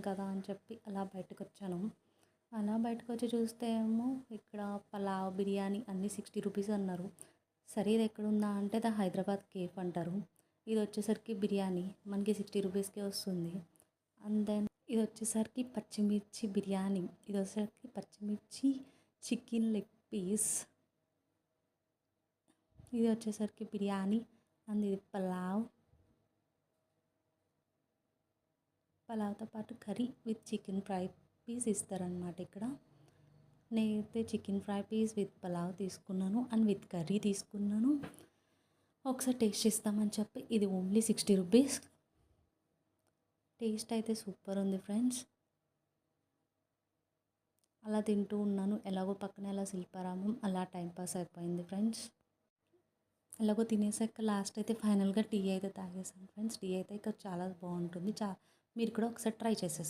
కదా అని చెప్పి అలా బయటకొచ్చాను. అలా బయటకొచ్చి చూస్తే ఏమో ఇక్కడ పలావ్, బిర్యానీ అన్నీ 60 రూపీస్ అన్నారు. సరే ఇది ఎక్కడుందా అంటే ద హైదరాబాద్ కేఫ్ అంటారు. ఇది వచ్చేసరికి బిర్యానీ మనకి 60 రూపీస్కే వస్తుంది. అండ్ దెన్ ఇది వచ్చేసరికి పచ్చిమిర్చి బిర్యానీ, ఇది వచ్చేసరికి పచ్చిమిర్చి చికెన్ లెగ్ పీస్, ఇది వచ్చేసరికి బిర్యానీ అండ్ ఇది పలావ్తో పాటు curry with chicken fry piece ఇస్తారనమాట ఇక్కడ. నేనైతే chicken fry piece with pulao తీసుకున్నాను అండ్ విత్ కర్రీ తీసుకున్నాను. ఒకసారి టేస్ట్ చేస్తామని చెప్పి ఇది ఓన్లీ 60 రూపీస్. టేస్ట్ అయితే సూపర్ ఉంది ఫ్రెండ్స్. అలా తింటూ ఉన్నాను, ఎలాగో పక్కన ఎలా శిల్పారామం అలా టైంపాస్ అయిపోయింది ఫ్రెండ్స్. ఎలాగో తినేసాక లాస్ట్ అయితే ఫైనల్గా టీ అయితే తాగేసాను ఫ్రెండ్స్. టీ అయితే ఇక్కడ చాలా బాగుంటుంది. మీరు కూడా ఒకసారి ట్రై చేసేస్తాను.